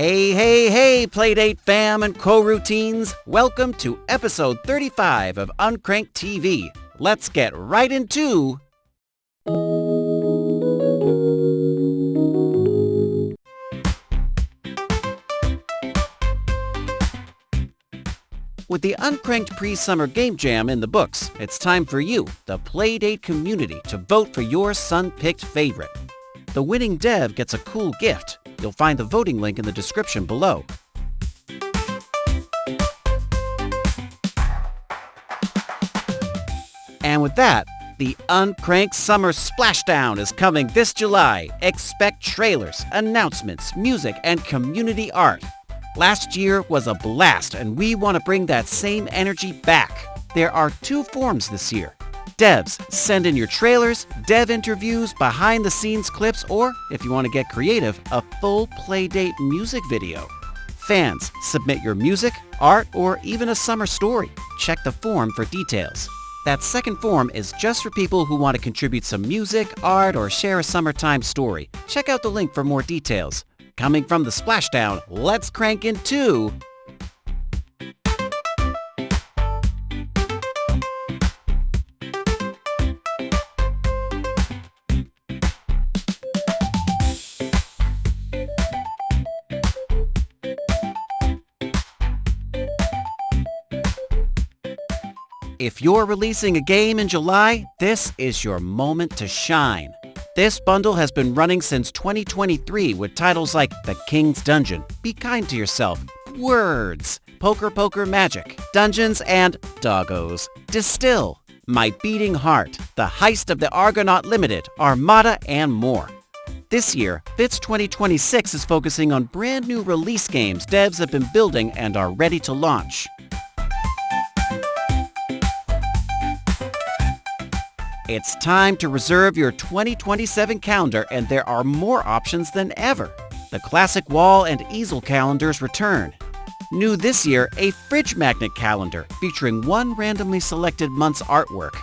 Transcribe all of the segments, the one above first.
Hey, hey, hey, Playdate fam and co-routines. Welcome to episode 35 of Uncrank'd TV. Let's get right into... With the Uncrank'd pre-summer game jam in the books, it's time for you, the Playdate community, to vote for your sun-picked favorite. The winning dev gets a cool gift. You'll find the voting link in the description below. And with that, the Uncrank'd Summer Splashdown is coming this July. Expect trailers, announcements, music, and community art. Last year was a blast, and we want to bring that same energy back. There are two forms this year. Devs, send in your trailers, dev interviews, behind-the-scenes clips, or, if you want to get creative, a full Playdate music video. Fans, submit your music, art, or even a summer story. Check the form for details. That second form is just for people who want to contribute some music, art, or share a summertime story. Check out the link for more details. Coming from the Splashdown, let's crank into... If you're releasing a game in July, this is your moment to shine. This bundle has been running since 2023 with titles like The King's Dungeon, Be Kind to Yourself, Words, Poker Poker Magic, Dungeons, and Doggos, Distill, My Beating Heart, The Heist of the Argonaut Limited, Armada, and more. This year, Bits 2026 is focusing on brand new release games devs have been building and are ready to launch. It's time to reserve your 2027 calendar, and there are more options than ever. The classic wall and easel calendars return. New this year, a fridge magnet calendar featuring one randomly selected month's artwork.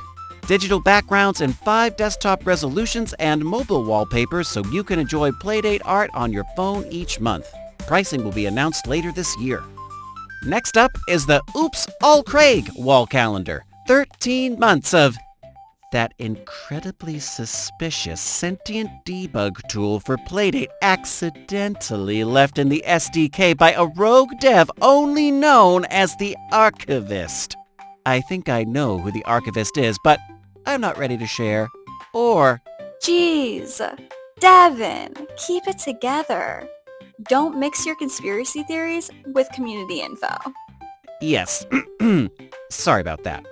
Digital backgrounds in 5 desktop resolutions and mobile wallpapers so you can enjoy Playdate art on your phone each month. Pricing will be announced later this year. Next up is the Oops, All Craig wall calendar. 13 months of... that incredibly suspicious sentient debug tool for Playdate accidentally left in the SDK by a rogue dev only known as the Archivist. I think I know who the Archivist is, but I'm not ready to share. Or... Jeez, Devin, keep it together. Don't mix your conspiracy theories with community info. Yes, sorry about that.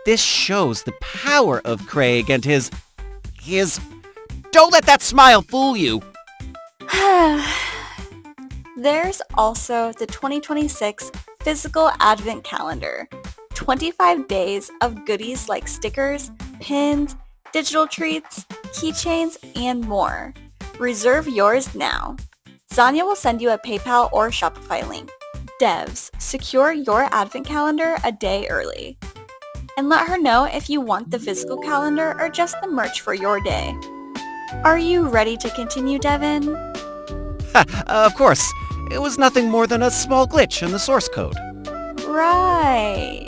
This shows the power of Craig and his... Don't let that smile fool you! There's also the 2026 Physical Advent Calendar. 25 days of goodies like stickers, pins, digital treats, keychains, and more. Reserve yours now. Zanya will send you a PayPal or Shopify link. Devs, secure your Advent Calendar a day early. And let her know if you want the physical calendar or just the merch for your day. Are you ready to continue, Devin? Of course. It was nothing more than a small glitch in the source code. Right.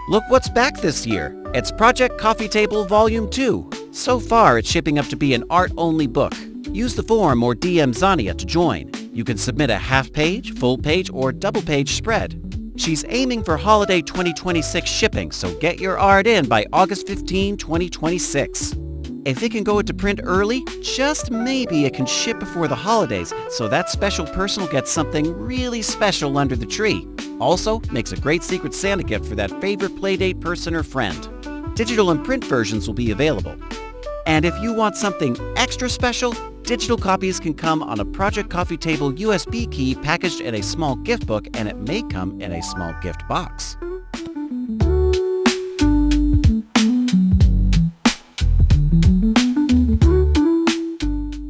Look what's back this year. It's Project Coffee Table Volume 2. So far, it's shaping up to be an art-only book. Use the form or DM Zania to join. You can submit a half-page, full-page, or double-page spread. She's aiming for holiday 2026 shipping, so get your art in by August 15, 2026. If it can go into print early, just maybe it can ship before the holidays, so that special person will get something really special under the tree. Also, makes a great Secret Santa gift for that favorite Playdate person or friend. Digital and print versions will be available. And if you want something extra special, digital copies can come on a Project Coffee Table USB key packaged in a small gift book, and it may come in a small gift box.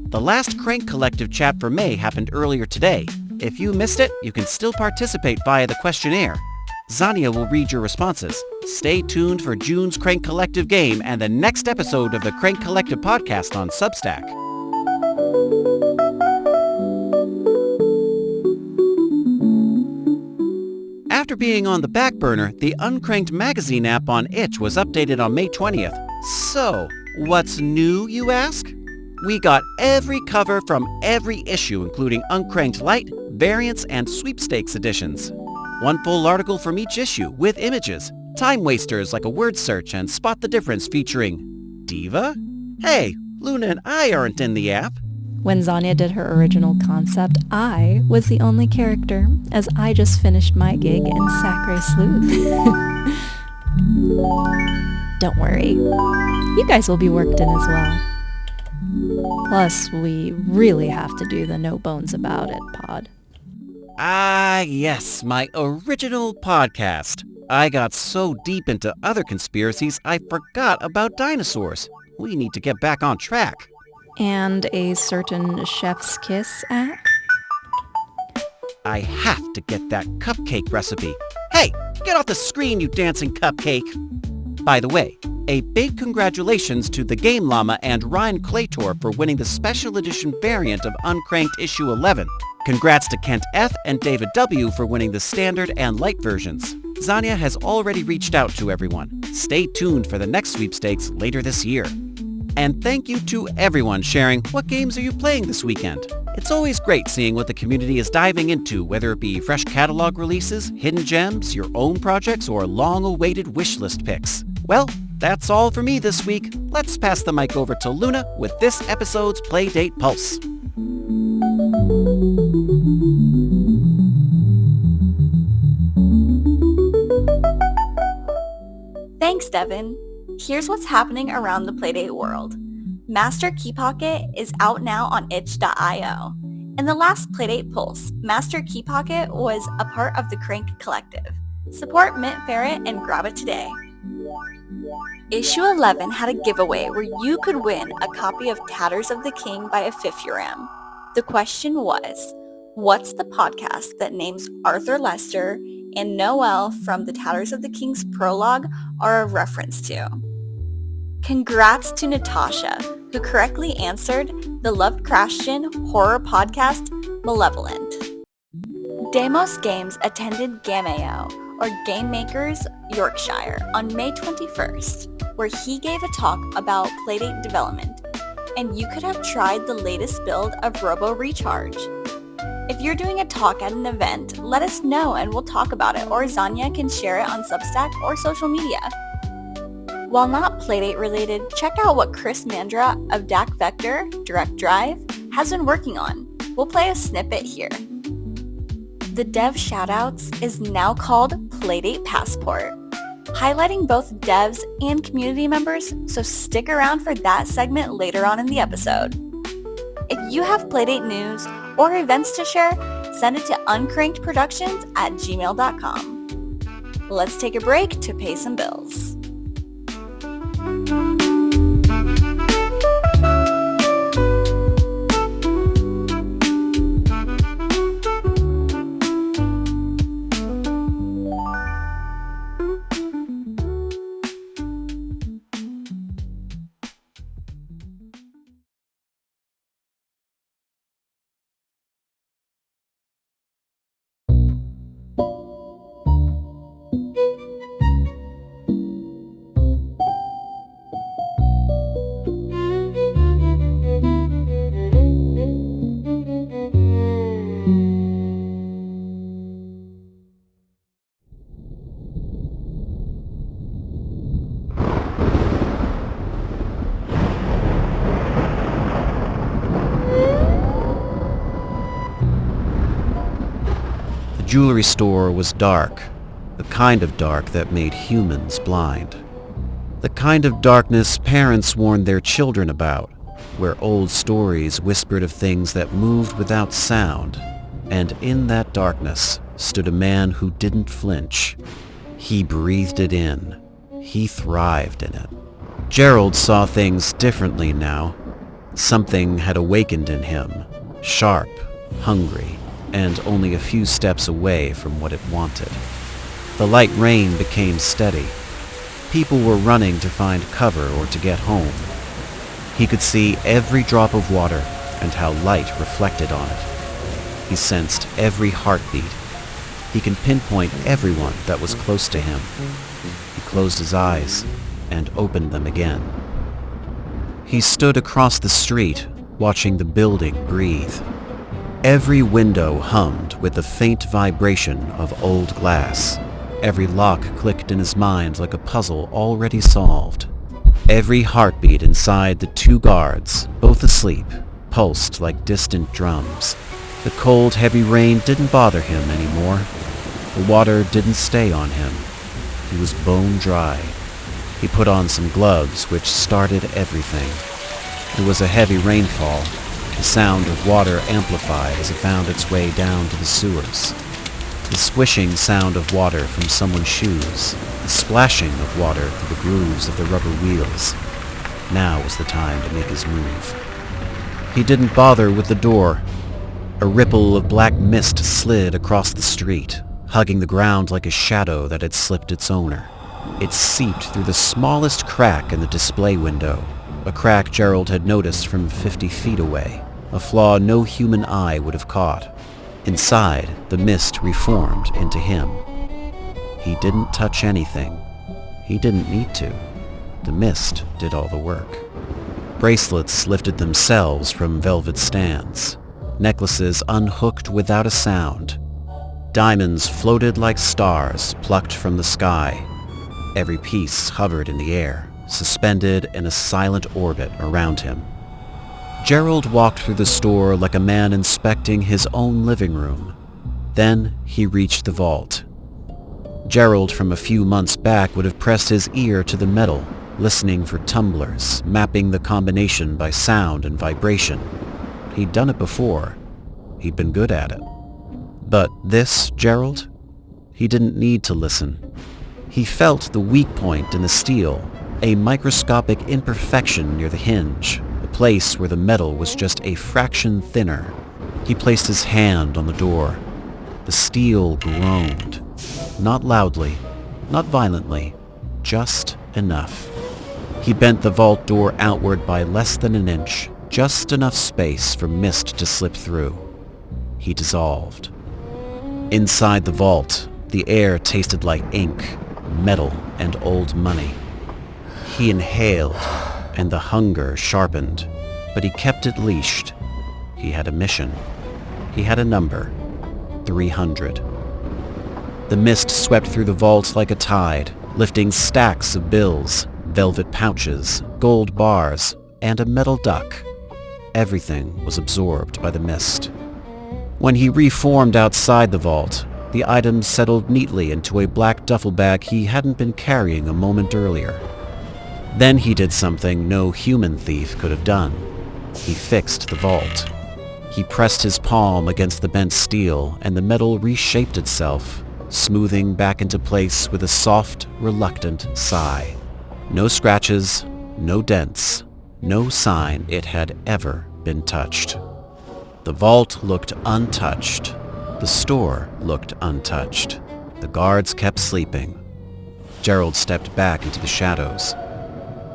The last Crank Collective chat for May happened earlier today. If you missed it, you can still participate via the questionnaire. Zania will read your responses. Stay tuned for June's Crank Collective game and the next episode of the Crank Collective podcast on Substack. After being on the back burner, the Uncrank'd magazine app on Itch was updated on May 20th. So, what's new, you ask? We got every cover from every issue, including Uncrank'd Light, Variants, and Sweepstakes editions. One full article from each issue with images, time wasters like a word search and Spot the Difference featuring D.I.V.A? Hey, Luna and I aren't in the app. When Zania did her original concept, I was the only character, as I just finished my gig in Sacre Sleuth. Don't worry, you guys will be worked in as well. Plus, we really have to do the No Bones About It pod. Ah, yes, my original podcast. I got so deep into other conspiracies, I forgot about dinosaurs. We need to get back on track. And a certain Chef's Kiss app? I have to get that cupcake recipe. Hey, get off the screen, you dancing cupcake. By the way, a big congratulations to the Game Llama and Ryan Claytor for winning the special edition variant of Uncrank'd Issue 11. Congrats to Kent F. and David W. for winning the standard and light versions. Zania has already reached out to everyone. Stay tuned for the next sweepstakes later this year. And thank you to everyone sharing what games are you playing this weekend. It's always great seeing what the community is diving into, whether it be fresh catalog releases, hidden gems, your own projects, or long-awaited wishlist picks. Well, that's all for me this week. Let's pass the mic over to Luna with this episode's Playdate Pulse. Thanks, Devin. Here's what's happening around the Playdate world. Master Key Pocket is out now on itch.io. In the last Playdate Pulse, Master Key Pocket was a part of the Crank Collective. Support Mint Ferret and grab it today. Issue 11 had a giveaway where you could win a copy of Tatters of the King by Epiphuram. The question was, what's the podcast that names Arthur Lester and Noel from the Tatters of the King's prologue are a reference to? Congrats to Natasha, who correctly answered the Lovecraftian horror podcast Malevolent. Damos Games attended Gamayo, or Game Makers Yorkshire, on May 21st, where he gave a talk about Playdate development, and you could have tried the latest build of Robo Recharge. If you're doing a talk at an event, let us know and we'll talk about it, or Zania can share it on Substack or social media. While not Playdate related, check out what Chris Mandra of DAC Vector, Direct Drive, has been working on. We'll play a snippet here. The Dev Shoutouts is now called Playdate Passport, highlighting both devs and community members, so stick around for that segment later on in the episode. If you have Playdate news or events to share, send it to uncrankedproductions@gmail.com. Let's take a break to pay some bills. The jewelry store was dark, the kind of dark that made humans blind. The kind of darkness parents warned their children about, where old stories whispered of things that moved without sound, and in that darkness stood a man who didn't flinch. He breathed it in. He thrived in it. Gerald saw things differently now. Something had awakened in him, sharp, hungry, and only a few steps away from what it wanted. The light rain became steady. People were running to find cover or to get home. He could see every drop of water and how light reflected on it. He sensed every heartbeat. He can pinpoint everyone that was close to him. He closed his eyes and opened them again. He stood across the street, watching the building breathe. Every window hummed with the faint vibration of old glass. Every lock clicked in his mind like a puzzle already solved. Every heartbeat inside the 2 guards, both asleep, pulsed like distant drums. The cold, heavy rain didn't bother him anymore. The water didn't stay on him. He was bone dry. He put on some gloves, which started everything. It was a heavy rainfall. The sound of water amplified as it found its way down to the sewers. The swishing sound of water from someone's shoes. The splashing of water through the grooves of the rubber wheels. Now was the time to make his move. He didn't bother with the door. A ripple of black mist slid across the street, hugging the ground like a shadow that had slipped its owner. It seeped through the smallest crack in the display window, a crack Gerald had noticed from 50 feet away, a flaw no human eye would have caught. Inside, the mist reformed into him. He didn't touch anything. He didn't need to. The mist did all the work. Bracelets lifted themselves from velvet stands. Necklaces unhooked without a sound. Diamonds floated like stars plucked from the sky. Every piece hovered in the air, suspended in a silent orbit around him. Gerald walked through the store like a man inspecting his own living room. Then he reached the vault. Gerald from a few months back would have pressed his ear to the metal, listening for tumblers, mapping the combination by sound and vibration. He'd done it before. He'd been good at it. But this, Gerald? He didn't need to listen. He felt the weak point in the steel, a microscopic imperfection near the hinge, a place where the metal was just a fraction thinner. He placed his hand on the door. The steel groaned. Not loudly, not violently, just enough. He bent the vault door outward by less than an inch, just enough space for mist to slip through. He dissolved. Inside the vault, the air tasted like ink, metal, and old money. He inhaled, and the hunger sharpened, but he kept it leashed. He had a mission. He had a number. 300. The mist swept through the vault like a tide, lifting stacks of bills, velvet pouches, gold bars, and a metal duck. Everything was absorbed by the mist. When he reformed outside the vault, the items settled neatly into a black duffel bag he hadn't been carrying a moment earlier. Then he did something no human thief could have done. He fixed the vault. He pressed his palm against the bent steel, and the metal reshaped itself, smoothing back into place with a soft, reluctant sigh. No scratches, no dents, no sign it had ever been touched. The vault looked untouched. The store looked untouched. The guards kept sleeping. Gerald stepped back into the shadows.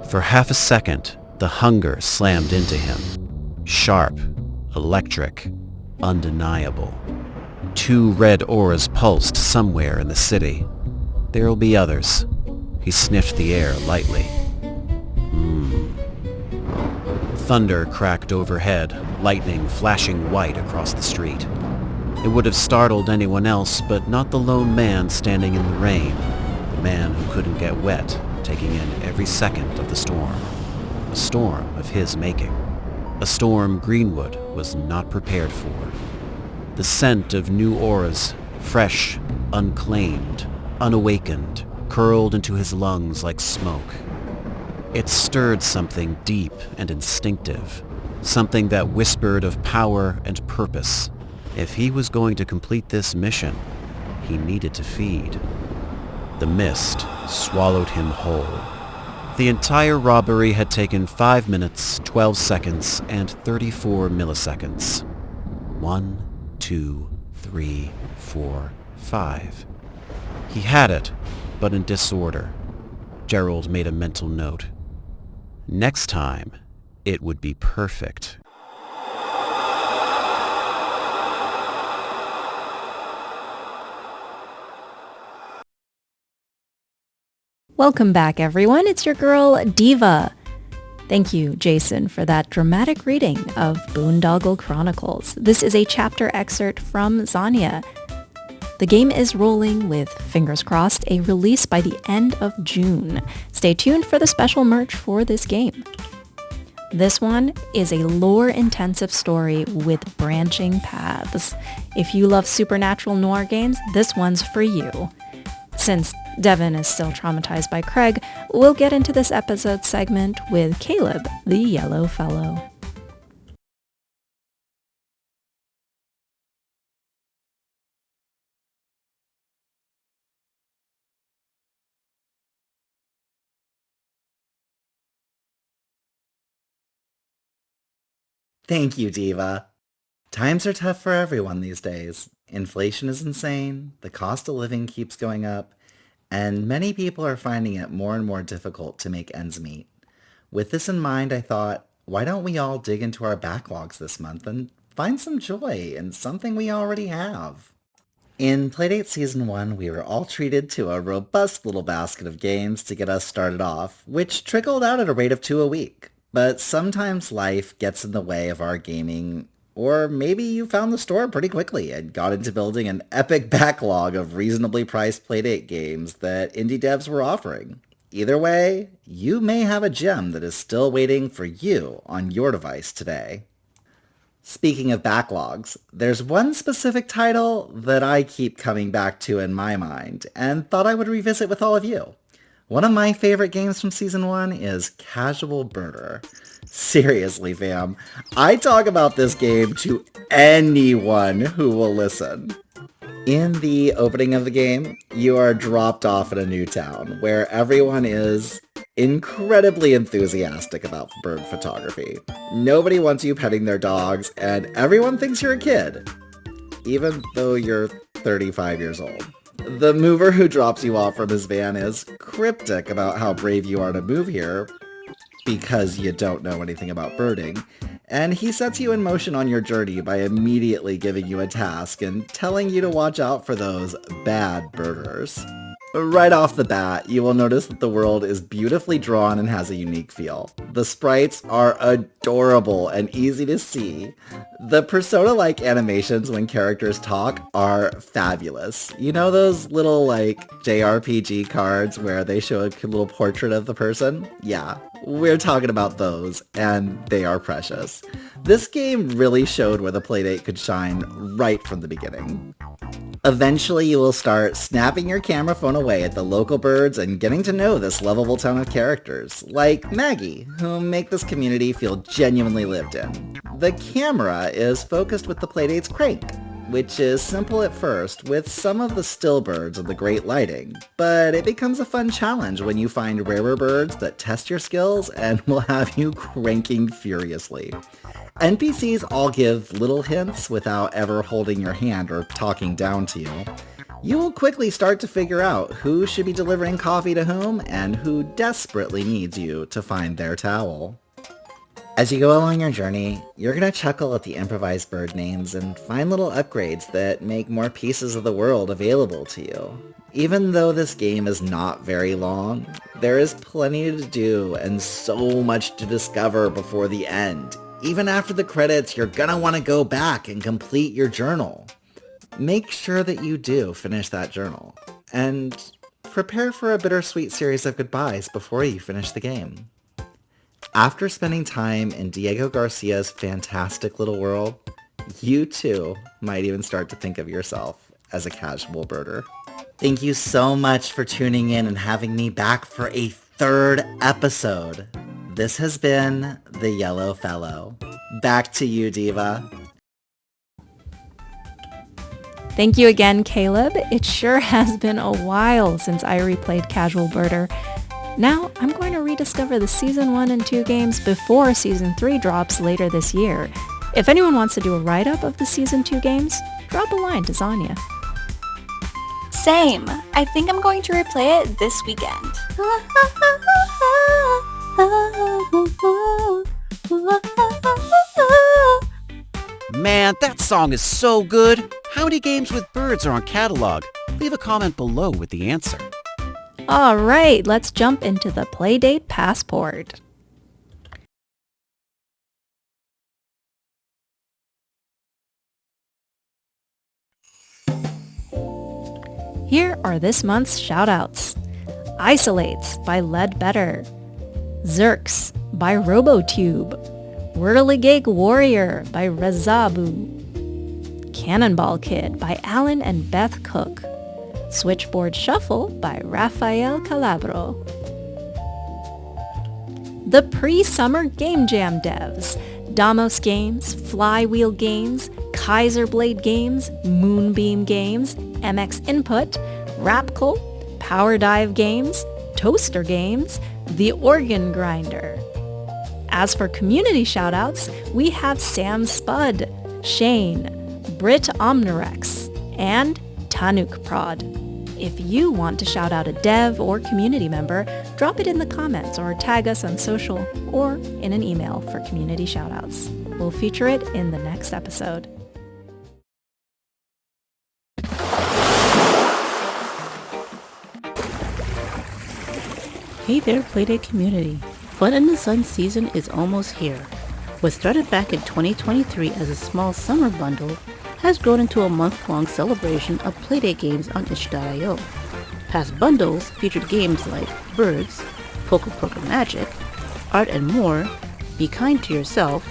For half a second, the hunger slammed into him. Sharp, electric, undeniable. 2 red auras pulsed somewhere in the city. There'll be others. He sniffed the air lightly. Thunder cracked overhead, lightning flashing white across the street. It would have startled anyone else, but not the lone man standing in the rain, the man who couldn't get wet, taking in every second of the storm. A storm of his making. A storm Greenwood was not prepared for. The scent of new auras, fresh, unclaimed, unawakened, curled into his lungs like smoke. It stirred something deep and instinctive, something that whispered of power and purpose. If he was going to complete this mission, he needed to feed. The mist swallowed him whole. The entire robbery had taken 5 minutes, 12 seconds, and 34 milliseconds. 1, 2, 3, 4, 5. He had it, but in disorder. Gerald made a mental note. Next time, it would be perfect. Welcome back, everyone. It's your girl, D.I.V.A. Thank you, Jason, for that dramatic reading of Boondoggle Chronicles. This is a chapter excerpt from Zania. The game is rolling with, fingers crossed, a release by the end of June. Stay tuned for the special merch for this game. This one is a lore-intensive story with branching paths. If you love supernatural noir games, this one's for you. Since Devin is still traumatized by Craig, we'll get into this episode segment with Caleb, the Yellow Fellow. Thank you, D.I.V.A. Times are tough for everyone these days. Inflation is insane, the cost of living keeps going up, and many people are finding it more and more difficult to make ends meet. With this in mind, I thought, why don't we all dig into our backlogs this month and find some joy in something we already have? In Playdate Season 1, we were all treated to a robust little basket of games to get us started off, which trickled out at a rate of 2 a week. But sometimes life gets in the way of our gaming, or maybe you found the store pretty quickly and got into building an epic backlog of reasonably priced Playdate games that indie devs were offering. Either way, you may have a gem that is still waiting for you on your device today. Speaking of backlogs, there's one specific title that I keep coming back to in my mind and thought I would revisit with all of you. One of my favorite games from Season 1 is Casual Birder. Seriously, fam, I talk about this game to anyone who will listen. In the opening of the game, you are dropped off in a new town where everyone is incredibly enthusiastic about bird photography. Nobody wants you petting their dogs, and everyone thinks you're a kid, even though you're 35 years old. The mover who drops you off from his van is cryptic about how brave you are to move here because you don't know anything about birding, and he sets you in motion on your journey by immediately giving you a task and telling you to watch out for those bad birders. Right off the bat, you will notice that the world is beautifully drawn and has a unique feel. The sprites are adorable and easy to see. The Persona-like animations when characters talk are fabulous. You know those little, JRPG cards where they show a little portrait of the person? Yeah, we're talking about those, and they are precious. This game really showed where the Playdate could shine right from the beginning. Eventually, you will start snapping your camera phone away at the local birds and getting to know this lovable town of characters, like Maggie, who make this community feel genuinely lived in. The camera is focused with the Playdate's crank, which is simple at first with some of the still birds and the great lighting, but it becomes a fun challenge when you find rarer birds that test your skills and will have you cranking furiously. NPCs all give little hints without ever holding your hand or talking down to you. You will quickly start to figure out who should be delivering coffee to whom and who desperately needs you to find their towel. As you go along your journey, you're going to chuckle at the improvised bird names and find little upgrades that make more pieces of the world available to you. Even though this game is not very long, there is plenty to do and so much to discover before the end. Even after the credits, you're gonna want to go back and complete your journal. Make sure that you do finish that journal, and prepare for a bittersweet series of goodbyes before you finish the game. After spending time in Diego Garcia's fantastic little world, you too might even start to think of yourself as a casual birder. Thank you so much for tuning in and having me back for a 3rd episode. This has been the Yellow Fellow. Back to you, D.I.V.A. Thank you again, Caleb. It sure has been a while since I replayed Casual Birder. Now, I'm going to rediscover the Season 1 and 2 games before Season 3 drops later this year. If anyone wants to do a write-up of the Season 2 games, drop a line to Zania. Same. I think I'm going to replay it this weekend. Man, that song is so good! How many games with birds are on catalog? Leave a comment below with the answer. All right, let's jump into the Playdate Passport. Here are this month's shoutouts. Isolates by Ledbetter. Zerks by Robotube. Whirligig Warrior by Rezabu. Cannonball Kid by Alan and Beth Cook. Switchboard Shuffle by Rafael Calabro. The pre-summer Game Jam devs. Damos Games, Flywheel Games, Kaiser Blade Games, Moonbeam Games, MX Input, Rapcle, Power Dive Games, Toaster Games, The Organ Grinder. As for community shoutouts, we have Sam Spud, Shane, Brit Omnirex, and Tanuk Prod. If you want to shout out a dev or community member, drop it in the comments or tag us on social or in an email for community shoutouts. We'll feature it in the next episode. Hey there, Playdate community. Fun in the Sun season is almost here. What started back in 2023 as a small summer bundle has grown into a month-long celebration of Playdate games on itch.io. Past bundles featured games like Birds, Poker Poker Magic, Art and More, Be Kind to Yourself,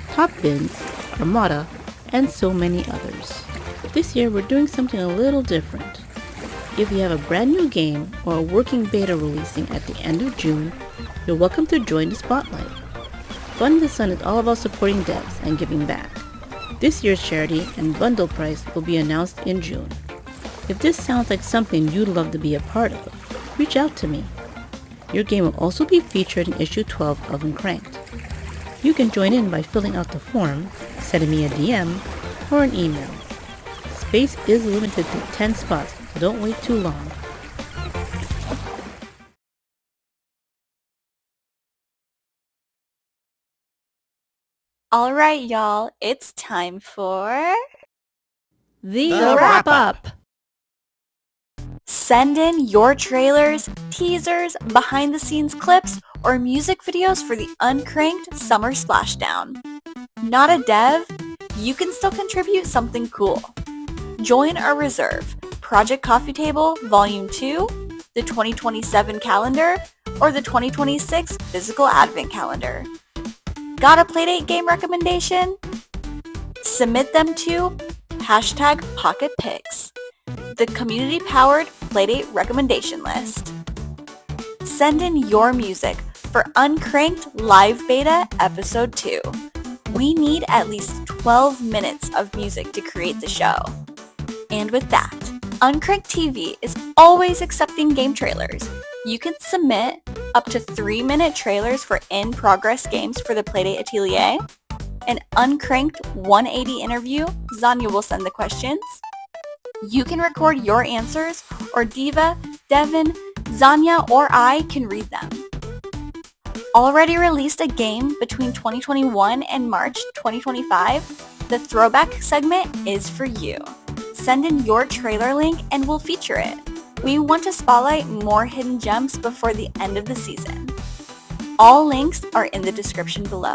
Top Bins, Armada, and so many others. This year we're doing something a little different. If you have a brand new game or a working beta releasing at the end of June, you're welcome to join the spotlight. Fun in the Sun is all about supporting devs and giving back. This year's charity and bundle price will be announced in June. If this sounds like something you'd love to be a part of, reach out to me. Your game will also be featured in issue 12 of Uncrank'd. You can join in by filling out the form, sending me a DM, or an email. Space is limited to 10 spots, so don't wait too long. All right, y'all, it's time for The The Wrap-Up! Send in your trailers, teasers, behind-the-scenes clips, or music videos for the Uncrank'd Summer Splashdown. Not a dev? You can still contribute something cool. Join our reserve, Project Coffee Table Volume 2, the 2027 calendar, or the 2026 Physical Advent calendar. Got a Playdate game recommendation? Submit them to #PocketPicks, the community-powered Playdate recommendation list. Send in your music for Uncrank'd Live Beta Episode 2. We need at least 12 minutes of music to create the show. And with that, Uncrank'd TV is always accepting game trailers. You can submit up to 3-minute trailers for in-progress games for the Playdate Atelier. An Uncrank'd 180 interview, Zanya will send the questions. You can record your answers, or D.I.V.A, D.E.V.A.N, Zanya, or I can read them. Already released a game between 2021 and March 2025? The Throwback segment is for you. Send in your trailer link and we'll feature it. We want to spotlight more hidden gems before the end of the season. All links are in the description below.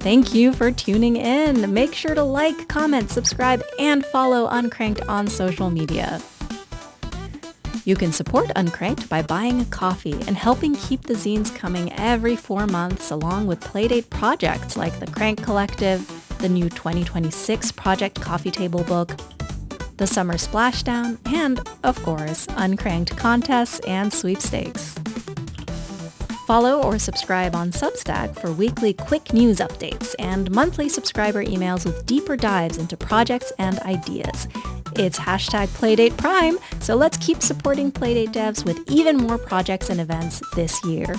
Thank you for tuning in. Make sure to like, comment, subscribe, and follow Uncrank'd on social media. You can support Uncrank'd by buying a coffee and helping keep the zines coming every 4 months, along with Playdate projects like the Crank Collective, the new 2026 Project Coffee Table book, the Summer Splashdown, and, of course, Uncrank'd contests and sweepstakes. Follow or subscribe on Substack for weekly quick news updates and monthly subscriber emails with deeper dives into projects and ideas. It's #Playdate Prime, so let's keep supporting Playdate devs with even more projects and events this year.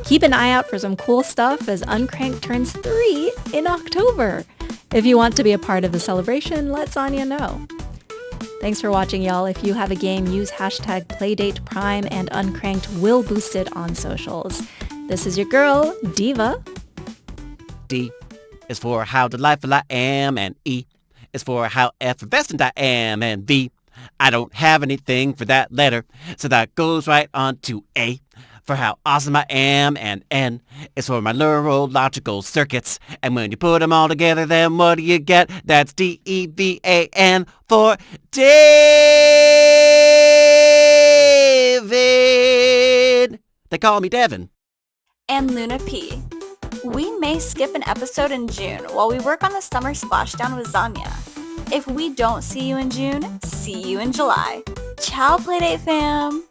Keep an eye out for some cool stuff as Uncrank'd turns 3 in October. If you want to be a part of the celebration, let Zanya know. Thanks for watching, y'all. If you have a game, use hashtag PlaydatePrime and Uncrank'd will boost it on socials. This is your girl, D.I.V.A. D is for how delightful I am, and E is for how effervescent I am, and V, I don't have anything for that letter, so that goes right on to A for how awesome I am, and N is for my neurological circuits, and when you put them all together, then what do you get? That's D.E.V.A.N for David. They call me Devin. And Luna P. We may skip an episode in June while we work on the summer splashdown with Zanya. If we don't see you in June, see you in July. Ciao, Playdate fam!